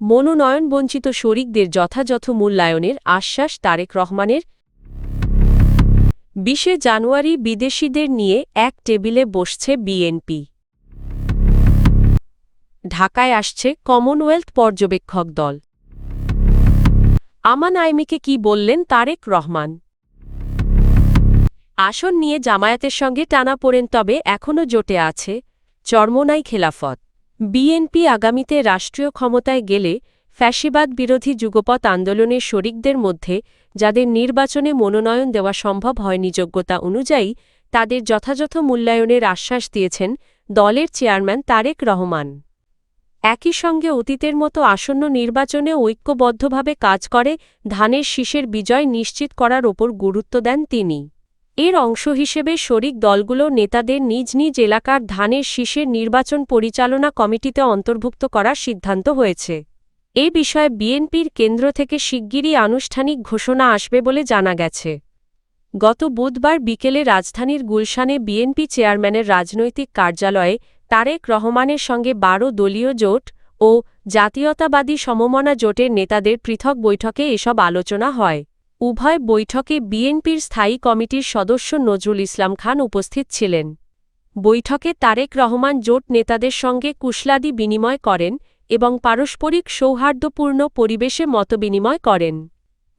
মনোনয়নবঞ্চিত শরিকদের যথাযথ মূল্যায়নের আশ্বাস তারেক রহমানের। ২০ জানুয়ারি বিদেশিদের নিয়ে এক টেবিলে বসছে বিএনপি। ঢাকায় আসছে কমনওয়েলথ পর্যবেক্ষক দল। আমান আইমিকে কি বললেন তারেক রহমান? আসন নিয়ে জামায়াতের সঙ্গে টানাপোড়েন, তবে এখনও জোটে আছে চরমোনাই খেলাফত। বিএনপি আগামীতে রাষ্ট্রীয় ক্ষমতায় গেলে ফ্যাসিবাদ বিরোধী যুগপৎ আন্দোলনের শরিকদের মধ্যে যাদের নির্বাচনে মনোনয়ন দেওয়া সম্ভব হয়নি যোগ্যতা অনুযায়ী, তাদের যথাযথ মূল্যায়নের আশ্বাস দিয়েছেন দলের চেয়ারম্যান তারেক রহমান। একই সঙ্গে অতীতের মতো আসন্ন নির্বাচনে ঐক্যবদ্ধভাবে কাজ করে ধানের শীষের বিজয় নিশ্চিত করার ওপর গুরুত্ব দেন তিনি। এর অংশ হিসেবে শরিক দলগুলো নেতাদের নিজ নিজ এলাকার ধানের শীষের নির্বাচন পরিচালনা কমিটিতে অন্তর্ভুক্ত করার সিদ্ধান্ত হয়েছে। এ বিষয়ে বিএনপির কেন্দ্র থেকে শিগগিরই আনুষ্ঠানিক ঘোষণা আসবে বলে জানা গেছে। গত বুধবার বিকেলে রাজধানীর গুলশানে বিএনপি চেয়ারম্যানের রাজনৈতিক কার্যালয়ে তারেক রহমানের সঙ্গে ১২ দলীয় জোট ও জাতীয়তাবাদী সমমনা জোটের নেতাদের পৃথক বৈঠকে এসব আলোচনা হয়। উভয় বৈঠকে বিএনপির স্থায়ী কমিটির সদস্য নজরুল ইসলাম খান উপস্থিত ছিলেন। বৈঠকে তারেক রহমান জোট নেতাদের সঙ্গে কুশলাদি বিনিময় করেন এবং পারস্পরিক সৌহার্দ্যপূর্ণ পরিবেশে মতবিনিময় করেন।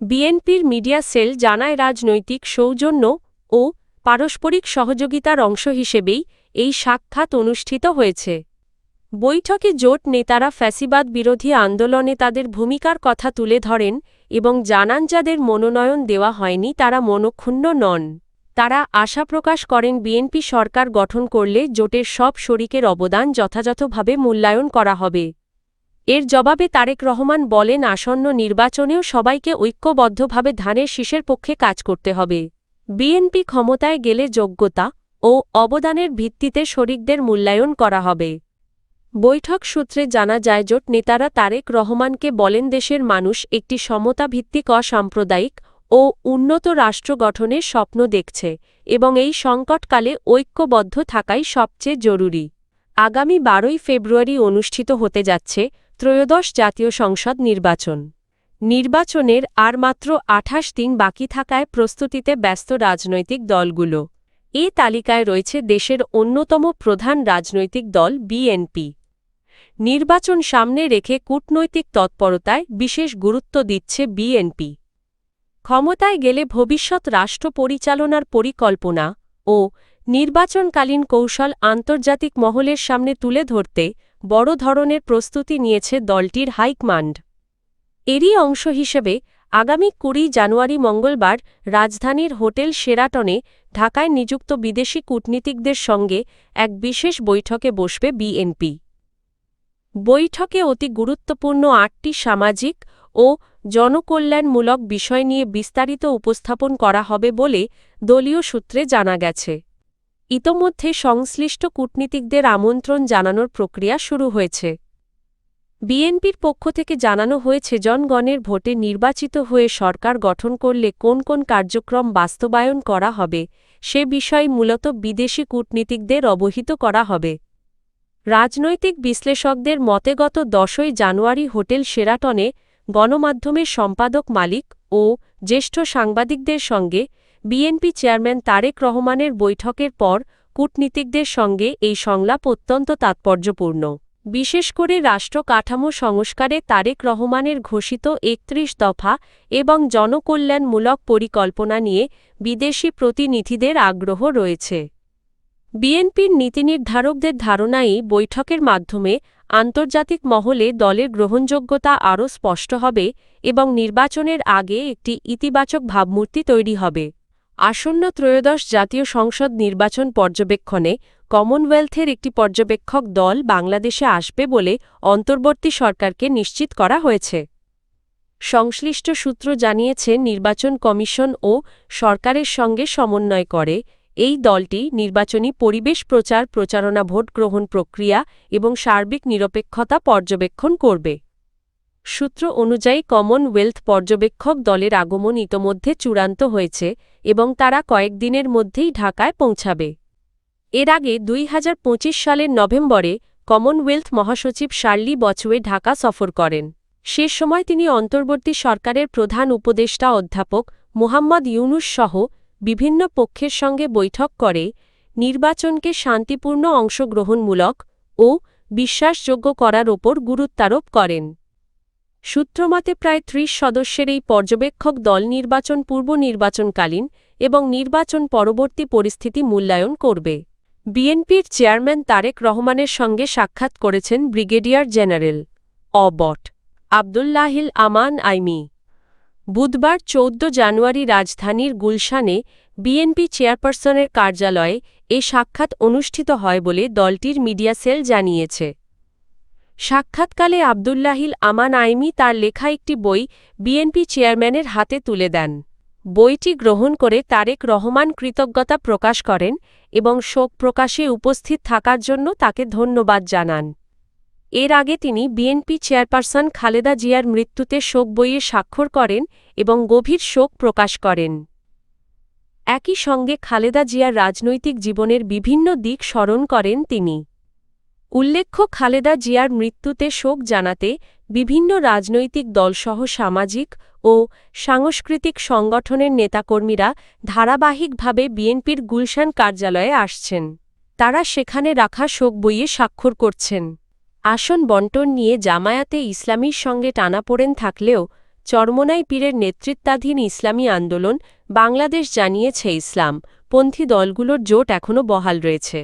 বিএনপির মিডিয়া সেল জানায়, রাজনৈতিক সৌজন্য ও পারস্পরিক সহযোগিতার অংশ হিসেবেই এই সাক্ষাৎ অনুষ্ঠিত হয়েছে। বৈঠকে জোট নেতারা ফ্যাসিবাদ বিরোধী আন্দোলনে তাদের ভূমিকার কথা তুলে ধরেন এবং জানান যাদের মনোনয়ন দেওয়া হয়নি তারা মনক্ষুণ্ণ নন। তারা আশা প্রকাশ করেন বিএনপি সরকার গঠন করলে জোটের সব শরিকের অবদান যথাযথভাবে মূল্যায়ন করা হবে। এর জবাবে তারেক রহমান বলেন, আসন্ন নির্বাচনেও সবাইকে ঐক্যবদ্ধভাবে ধানের শীষের পক্ষে কাজ করতে হবে। বিএনপি ক্ষমতায় গেলে যোগ্যতা ও অবদানের ভিত্তিতে শরিকদের মূল্যায়ন করা হবে। বৈঠক সূত্রে জানা যায়, জোট নেতারা তারেক রহমানকে বলেন, দেশের মানুষ একটি সমতাভিত্তিক অসাম্প্রদায়িক ও উন্নত রাষ্ট্র গঠনের স্বপ্ন দেখছে এবং এই সংকটকালে ঐক্যবদ্ধ থাকাই সবচেয়ে জরুরি। আগামী ১২ই ফেব্রুয়ারি অনুষ্ঠিত হতে যাচ্ছে ত্রয়োদশ জাতীয় সংসদ নির্বাচন। নির্বাচনের আর মাত্র ২৮ দিন বাকি থাকায় প্রস্তুতিতে ব্যস্ত রাজনৈতিক দলগুলো। এ তালিকায় রয়েছে দেশের অন্যতম প্রধান রাজনৈতিক দল বিএনপি। নির্বাচন সামনে রেখে কূটনৈতিক তৎপরতায় বিশেষ গুরুত্ব দিচ্ছে বিএনপি। ক্ষমতায় গেলে ভবিষ্যৎ রাষ্ট্র পরিচালনার পরিকল্পনা ও নির্বাচনকালীন কৌশল আন্তর্জাতিক মহলের সামনে তুলে ধরতে বড় ধরনের প্রস্তুতি নিয়েছে দলটির হাইকমান্ড। এরই অংশ হিসেবে আগামী ২০ জানুয়ারি মঙ্গলবার রাজধানীর হোটেল শেরাটনে ঢাকায় নিযুক্ত বিদেশি কূটনীতিকদের সঙ্গে এক বিশেষ বৈঠকে বসবে বিএনপি। বৈঠকে অতি গুরুত্বপূর্ণ ৮টি সামাজিক ও জনকল্যাণমূলক বিষয় নিয়ে বিস্তারিত উপস্থাপন করা হবে বলে দলীয় সূত্রে জানা গেছে। ইতোমধ্যে সংশ্লিষ্ট কূটনীতিকদের আমন্ত্রণ জানানোর প্রক্রিয়া শুরু হয়েছে। বিএনপির পক্ষ থেকে জানানো হয়েছে, জনগণের ভোটে নির্বাচিত হয়ে সরকার গঠন করলে কোন কোন কার্যক্রম বাস্তবায়ন করা হবে সে বিষয়ে মূলত বিদেশি কূটনীতিকদের অবহিত করা হবে। রাজনৈতিক বিশ্লেষকদের মতে গত ১০ই জানুয়ারি হোটেল শেরাটনে গণমাধ্যমের সম্পাদক মালিক ও জ্যেষ্ঠ সাংবাদিকদের সঙ্গে বিএনপি চেয়ারম্যান তারেক রহমানের বৈঠকের পর কূটনীতিকদের সঙ্গে এই সংলাপ অত্যন্ত তাৎপর্যপূর্ণ। বিশেষ করে রাষ্ট্র কাঠামো সংস্কারে তারেক রহমানের ঘোষিত ৩১ দফা এবং জনকল্যাণমূলক পরিকল্পনা নিয়ে বিদেশি প্রতিনিধিদের আগ্রহ রয়েছে। বিএনপির নীতিনির্ধারকদের ধারণা, এই বৈঠকের মাধ্যমে আন্তর্জাতিক মহলে দলের গ্রহণযোগ্যতা আরও স্পষ্ট হবে এবং নির্বাচনের আগে একটি ইতিবাচক ভাবমূর্তি তৈরি হবে। আসন্ন ত্রয়োদশ জাতীয় সংসদ নির্বাচন পর্যবেক্ষণে কমনওয়েলথের একটি পর্যবেক্ষক দল বাংলাদেশে আসবে বলে অন্তর্বর্তী সরকারকে নিশ্চিত করা হয়েছে। সংশ্লিষ্ট সূত্র জানিয়েছে, নির্বাচন কমিশন ও সরকারের সঙ্গে সমন্বয় করে এই দলটি নির্বাচনী পরিবেশ, প্রচারণা, ভোট গ্রহণ প্রক্রিয়া এবং সার্বিক নিরপেক্ষতা পর্যবেক্ষণ করবে। সূত্র অনুযায়ী কমনওয়েলথ পর্যবেক্ষক দলের আগমন ইতোমধ্যে চূড়ান্ত হয়েছে এবং তারা কয়েকদিনের মধ্যেই ঢাকায় পৌঁছাবে। এর আগে ২০২৫ সালের নভেম্বরে কমনওয়েলথ মহাসচিব শার্লি বচওয়ে ঢাকা সফর করেন। সে সময় তিনি অন্তর্বর্তী সরকারের প্রধান উপদেষ্টা অধ্যাপক মোহাম্মদ ইউনূস সহ বিভিন্ন পক্ষের সঙ্গে বৈঠক করে নির্বাচনকে শান্তিপূর্ণ অংশগ্রহণমূলক ও বিশ্বাসযোগ্য করার ওপর গুরুত্বারোপ করেন। সূত্রমতে প্রায় ৩০ সদস্যের এই পর্যবেক্ষক দল নির্বাচন পূর্ব নির্বাচনকালীন এবং নির্বাচন পরবর্তী পরিস্থিতি মূল্যায়ন করবে। বিএনপির চেয়ারম্যান তারেক রহমানের সঙ্গে সাক্ষাৎ করেছেন ব্রিগেডিয়ার জেনারেল অবট আবদুল্লাহিল আমান আইমি। বুধবার ১৪ জানুয়ারি রাজধানীর গুলশানে বিএনপি চেয়ারপারসনের কার্যালয়ে এ সাক্ষাৎ অনুষ্ঠিত হয় বলে দলটির মিডিয়া সেল জানিয়েছে। সাক্ষাৎকালে আবদুল্লাহিল আমান আইমি তার লেখা একটি বই বিএনপি চেয়ারম্যানের হাতে তুলে দেন। বইটি গ্রহণ করে তারেক রহমান কৃতজ্ঞতা প্রকাশ করেন এবং শোক প্রকাশে উপস্থিত থাকার জন্য তাকে ধন্যবাদ জানান। এর আগে তিনি বিএনপি চেয়ারপারসন খালেদা জিয়ার মৃত্যুতে শোক বইয়ে স্বাক্ষর করেন এবং গভীর শোক প্রকাশ করেন। একই সঙ্গে খালেদা জিয়ার রাজনৈতিক জীবনের বিভিন্ন দিক স্মরণ করেন তিনি। উল্লেখ্য, খালেদা জিয়ার মৃত্যুতে শোক জানাতে বিভিন্ন রাজনৈতিক দলসহ সামাজিক ও সাংস্কৃতিক সংগঠনের নেতাকর্মীরা ধারাবাহিকভাবে বিএনপির গুলশান কার্যালয়ে আসছেন। তারা সেখানে রাখা শোক বইয়ে স্বাক্ষর করছেন। আসন বণ্টন নিয়ে জামায়াতে ইসলামীর সঙ্গে টানাপোড়েন থাকলেও চরমোনাই পীরের নেতৃত্বাধীন ইসলামী আন্দোলন বাংলাদেশ জানিয়েছে ইসলামপন্থী দলগুলোর জোট এখনও বহাল রয়েছে।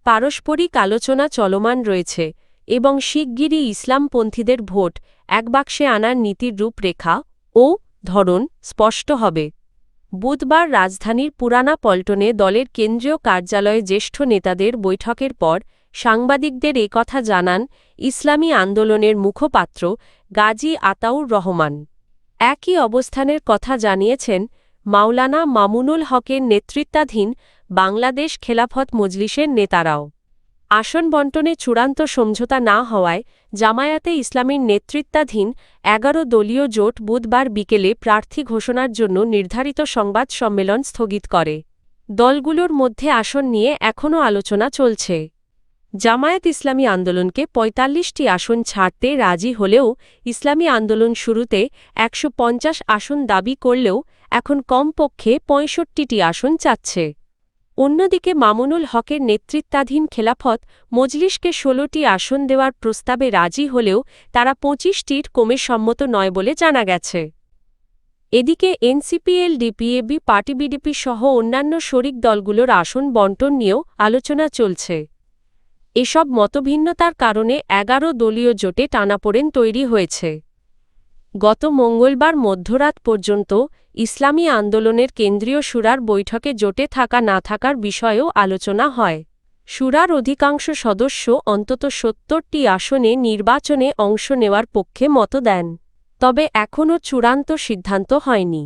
পারস্পরিক আলোচনা চলমান রয়েছে এবং শিগগিরই ইসলামপন্থীদের ভোট এক বাক্সে আনার নীতির রূপরেখা ও ধরন স্পষ্ট হবে। বুধবার রাজধানীর পুরানা পল্টনে দলের কেন্দ্রীয় কার্যালয়ে জ্যেষ্ঠ নেতাদের বৈঠকের পর সাংবাদিকদের একথা জানান ইসলামী আন্দোলনের মুখপাত্র গাজী আতাউর রহমান। একই অবস্থানের কথা জানিয়েছেন মাওলানা মামুনুল হকের নেতৃত্বাধীন বাংলাদেশ খেলাফত মজলিসের নেতারাও। আসন বণ্টনে চূড়ান্ত সমঝোতা না হওয়ায় জামায়াতে ইসলামীর নেতৃত্বাধীন ১১ দলীয় জোট বুধবার বিকেলে প্রার্থী ঘোষণার জন্য নির্ধারিত সংবাদ সম্মেলন স্থগিত করে। দলগুলোর মধ্যে আসন নিয়ে এখনও আলোচনা চলছে। জামায়াত ইসলামী আন্দোলনকে ৪৫টি আসন ছাড়তে রাজি হলেও ইসলামী আন্দোলন শুরুতে ১৫০ আসন দাবি করলেও এখন কমপক্ষে ৬৫টি আসন চাচ্ছে। অন্যদিকে মামুনুল হকের নেতৃত্বাধীন খেলাফত মজলিসকে ১৬টি আসন দেওয়ার প্রস্তাবে রাজি হলেও তারা ২৫টির কমে সম্মত নয় বলে জানা গেছে। এদিকে এনসিপি এলডিপিএবি পার্টি বিডিপি সহ অন্যান্য শরিক দলগুলোর আসন বণ্টন নিয়েও আলোচনা চলছে। এসব মতভিন্নতার কারণে ১১ দলীয় জোটে টানাপোড়েন তৈরি হয়েছে। গত মঙ্গলবার মধ্যরাত পর্যন্ত ইসলামী আন্দোলনের কেন্দ্রীয় শুরার বৈঠকে জোটে থাকা না থাকার বিষয়েও আলোচনা হয়। শুরার অধিকাংশ সদস্য অন্তত ৭০টি আসনে নির্বাচনে অংশ নেওয়ার পক্ষে মত দেন, তবে এখনও চূড়ান্ত সিদ্ধান্ত হয়নি।